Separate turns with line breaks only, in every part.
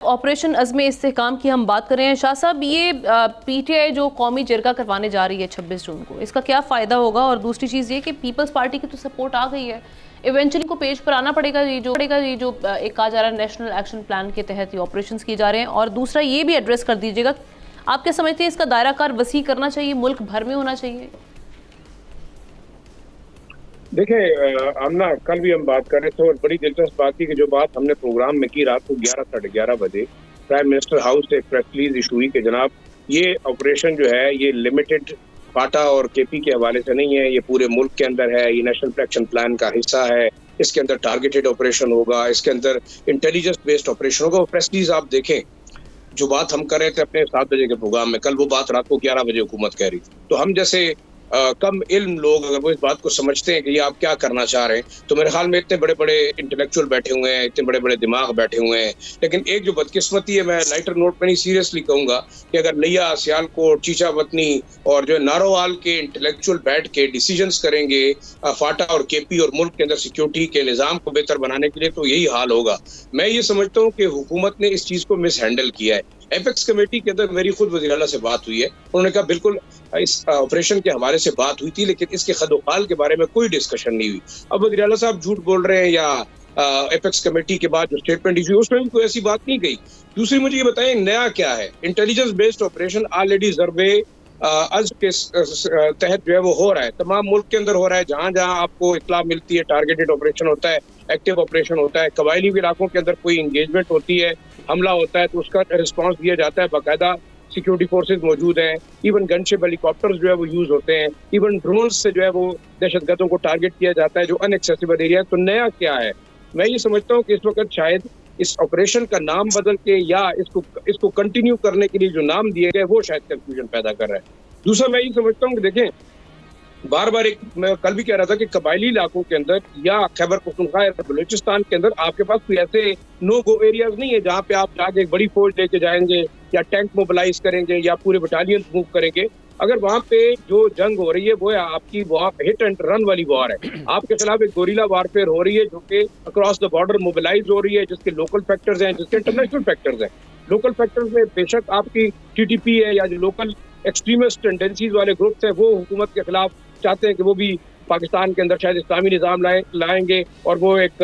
Operation عزم استحکام کی ہم بات کر رہے ہیں شاہ صاحب، یہ پی ٹی آئی جو قومی جرگہ کروانے جا رہی ہے 26 جون کو، اس کا کیا فائدہ ہوگا؟ اور دوسری چیز یہ کہ پیپلز پارٹی کی تو سپورٹ آ گئی ہے، ایونچولی کو پیج پر آنا پڑے گا یہ جو ایک کہا جا رہا ہے نیشنل ایکشن پلان کے تحت یہ آپریشنز کی جا رہے ہیں۔ اور دوسرا یہ بھی ایڈریس کر دیجیے گا، آپ کیا سمجھتے ہیں اس کا دائرہ کار وسیع کرنا چاہیے، ملک بھر میں ہونا چاہیے؟
دیکھیں آمنہ، کل بھی ہم بات کر رہے تھے اور بڑی دلچسپ بات تھی کہ جو بات ہم نے پروگرام میں کی رات کو 11:30 بجے پرائم منسٹر ہاؤس سے ایک پریس ریلیز ایشو ہوئی کہ جناب یہ آپریشن جو ہے یہ لمیٹڈ فاٹا اور کے پی کے حوالے سے نہیں ہے، یہ پورے ملک کے اندر ہے، یہ نیشنل ایکشن پلان کا حصہ ہے، اس کے اندر ٹارگیٹڈ آپریشن ہوگا، اس کے اندر انٹیلیجنس بیسڈ آپریشن ہوگا۔ وہ پریس ریلیز آپ دیکھیں، جو بات ہم کر رہے تھے اپنے 7 بجے کے پروگرام میں، کل وہ بات رات کو 11 بجے حکومت کہہ رہی تھی۔ تو ہم جیسے کم علم لوگ اگر وہ اس بات کو سمجھتے ہیں کہ یہ آپ کیا کرنا چاہ رہے ہیں، تو میرے خیال میں اتنے بڑے بڑے انٹلیکچوئل بیٹھے ہوئے ہیں، اتنے بڑے بڑے دماغ بیٹھے ہوئے ہیں، لیکن ایک جو بدقسمتی ہے، میں لائٹر نوٹ پہ نہیں سیریسلی کہوں گا، کہ اگر لیا، سیالکوٹ، چیچا وطنی اور جو ناروال کے انٹلیکچوئل بیٹھ کے ڈیسیجنز کریں گے فاٹا اور کے پی اور ملک کے اندر سیکیورٹی کے نظام کو بہتر بنانے کے لیے، تو یہی حال ہوگا۔ میں یہ سمجھتا ہوں کہ حکومت نے اس چیز کو مس ہینڈل کیا ہے۔ ایپیکس کمیٹی کے اندر میری خود وزیر اعلیٰ سے بات ہوئی ہے، انہوں نے کہا بالکل اس آپریشن کے حوالے سے بات ہوئی تھی، لیکن اس کے خد و خال کے بارے میں کوئی ڈسکشن نہیں ہوئی۔ اب وزیر اعلیٰ صاحب جھوٹ بول رہے ہیں یا ایپیکس کمیٹی کے بعد جو اسٹیٹمنٹ ایشو اس میں بھی کوئی ایسی بات نہیں گئی۔ دوسری مجھے یہ بتائیں نیا کیا ہے؟ انٹیلیجنس بیسڈ آپریشن آلریڈی ضرب از کے تحت جو ہے وہ ہو رہا ہے، تمام ملک کے اندر ہو رہا ہے، جہاں جہاں آپ کو اطلاع ملتی ہے ٹارگیٹڈ آپریشن ہوتا ہے، ایکٹیو آپریشن ہوتا ہے، قبائلی علاقوں کے اندر کوئی انگیجمنٹ ہوتی ہے، حملہ ہوتا ہے تو اس کا ریسپانس دیا جاتا ہے، باقاعدہ سیکیورٹی فورسز موجود ہیں، ایون گن شپ ہیلی کاپٹرز جو ہے وہ یوز ہوتے ہیں، ایون ڈرونز سے جو ہے وہ دہشت گردوں کو ٹارگٹ کیا جاتا ہے جو ان ایکسیسیبل ایریا ہے۔ تو نیا کیا ہے؟ میں یہ سمجھتا ہوں کہ اس وقت شاید اس آپریشن کا نام بدل کے یا اس کو کنٹینیو کرنے کے لیے جو نام دیے گئے وہ شاید کنفیوژن پیدا کر رہا ہے۔ دوسرا میں یہ سمجھتا ہوں کہ دیکھیں بار بار میں کل بھی کہہ رہا تھا کہ قبائلی علاقوں کے اندر یا خیبر پختونخوا یا بلوچستان کے اندر آپ کے پاس کوئی ایسے نو گو ایریاز نہیں ہے جہاں پہ آپ جا کے ایک بڑی فوج لے کے جائیں گے یا ٹینک موبلائز کریں گے یا پورے بٹالین موو کریں گے۔ اگر وہاں پہ جو جنگ ہو رہی ہے وہ ہے آپ کی وہاں ہٹ اینڈ رن والی وار ہے، آپ کے خلاف ایک گوریلا وارفیئر ہو رہی ہے جو کہ اکراس دا بارڈر موبلائز ہو رہی ہے، جس کے لوکل فیکٹرز ہیں، جس کے انٹرنیشنل فیکٹرز ہیں۔ لوکل فیکٹرز میں بے شک آپ کی ٹی ٹی پی ہے یا جو لوکل ایکسٹریمسٹ ٹینڈنسیز والے گروپس ہیں وہ حکومت کے خلاف چاہتے ہیں کہ وہ بھی پاکستان کے اندر شاید اسلامی نظام لائیں گے اور وہ ایک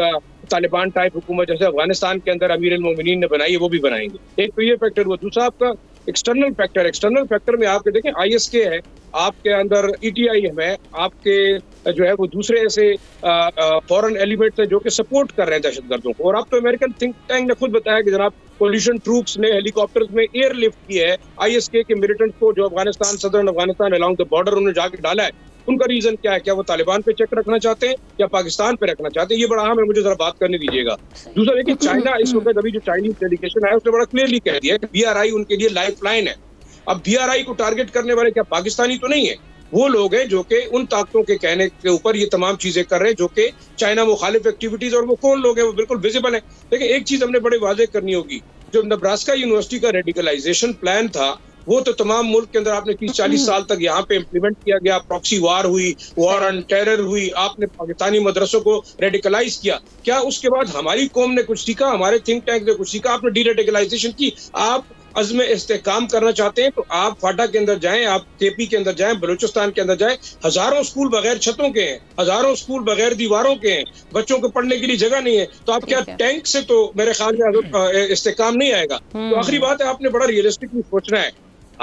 طالبان ٹائپ حکومت جیسے افغانستان کے اندر امیر المومنین نے بنائی ہے وہ بھی بنائیں گے۔ ایک تو یہ فیکٹر ہوا، دوسرا آپ کا ایکسٹرنل فیکٹر میں آپ کے دیکھیں آئی ایس کے ہے، آپ کے اندر ای ٹی آئی ہے، آپ کے جو ہے وہ دوسرے ایسے فورن ایلیمنٹس ہیں جو کہ سپورٹ کر رہے ہیں دہشت گردوں کو۔ اور اب تو امریکن تھنک ٹینک نے خود بتایا کہ جناب کولیشن ٹروپس نے ہیلی کاپٹرز میں ایئر لفٹ کی ہے آئی ایس کے ملیٹنٹس کو جو Afghanistan southern Afghanistan along the border انہوں نے جا کے ڈالا ہے۔ ان کا ریزن کیا ہے؟ کیا وہ طالبان پہ چیک رکھنا چاہتے ہیں یا پاکستان پہ رکھنا چاہتے ہیں؟ یہ بڑا اہم ہے، مجھے ذرا بات کرنے دیجیے گا۔ دوسرا دیکھیں چائنا اس وقت ابھی جو چائنیز ڈیلیگیشن ہے اس نے بڑا کلیئرلی کہہ دیا کہ بی آر آئی ان کے لیے لائف لائن ہے۔ اب بی آر آئی کو ٹارگٹ کرنے والے کیا پاکستانی تو نہیں ہے، وہ لوگ ہیں جو کہ ان طاقتوں کے کہنے کے اوپر یہ تمام چیزیں کر رہے ہیں جو کہ چائنا مخالف ایکٹیویٹیز، اور وہ کون لوگ ہیں؟ وہ بالکل ویزیبل ہیں۔ لیکن ایک چیز ہم نے بڑے واضح کرنی ہوگی، جو نبراسکا یونیورسٹی کا ریڈیکلائزیشن پلان تھا وہ تو تمام ملک کے اندر آپ نے 30-40 سال تک یہاں پہ امپلیمنٹ کیا گیا، پراکسی وار ہوئی، وار آن ٹیرر ہوئی، آپ نے پاکستانی مدرسوں کو ریڈیکلائز کیا۔ کیا اس کے بعد ہماری قوم نے کچھ سیکھا؟ ہمارے تھنک ٹینک نے کچھ سیکھا؟ آپ نے ڈی ریڈیکلائزیشن کی، آپ عزم استحکام کرنا چاہتے ہیں تو آپ فاٹا کے اندر جائیں، آپ کے پی کے اندر جائیں، بلوچستان کے اندر جائیں، ہزاروں اسکول بغیر چھتوں کے ہیں، ہزاروں اسکول بغیر دیواروں کے ہیں، بچوں کو پڑھنے کے لیے جگہ نہیں ہے، تو آپ کیا ٹینک سے تو میرے خیال میں استحکام نہیں آئے گا۔ تو آخری بات ہے، آپ نے بڑا ریئلسٹکلی سوچنا ہے۔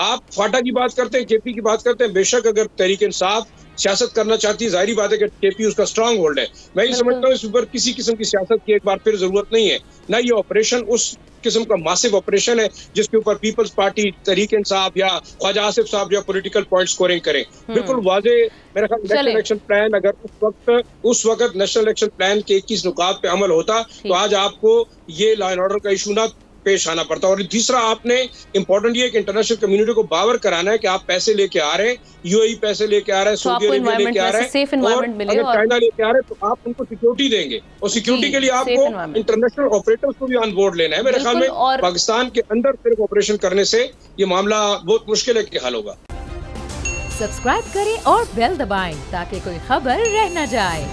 آپ فاٹا کی بات کرتے ہیں، کے پی کی بات کرتے ہیں، بے شک اگر تحریک انصاف سیاست کرنا چاہتی ہے، ظاہری بات ہے کہ کے پی اس کا اسٹرانگ ہولڈ ہے۔ میں یہ سمجھتا ہوں اس اوپر کسی قسم کی سیاست کی ایک بار پھر ضرورت نہیں ہے، نہ یہ آپریشن اس قسم کا ماسو آپریشن ہے جس کے اوپر پیپلز پارٹی، تحریک انصاف یا خواجہ آصف صاحب جو پولیٹیکل پوائنٹ سکورنگ کریں۔ بالکل واضح میرا خیال نیشنل ایکشن پلان، اگر اس وقت نیشنل ایکشن پلان کے 21 نکات پہ عمل ہوتا تو آج آپ کو یہ لا اینڈ آرڈر کا ایشو نہ پیش آنا پڑتا۔ اور تیسرا آپ نے امپورٹنٹ یہ کہ انٹرنیشنل کمیونٹی کو باور کرانا ہے کہ آپ پیسے لے کے آ رہے ہیں، یو اے ای پیسے لے کے آ رہا ہے، سعودی عربیہ لے کے آ رہا ہے، اور اگر چائنا لے کے آ رہے ہیں تو آپ ان کو سیکیورٹی دیں گے، اور سیکیورٹی کے لیے آپ کو انٹرنیشنل آپریٹرز کو بھی آن بورڈ لینا ہے۔ میرے خیال میں پاکستان کے اندر صرف آپریشن کرنے سے یہ معاملہ بہت مشکل ہے کہ حل ہوگا۔
سبسکرائب کریں اور بیل دبائیں تاکہ کوئی خبر رہ نہ جائے۔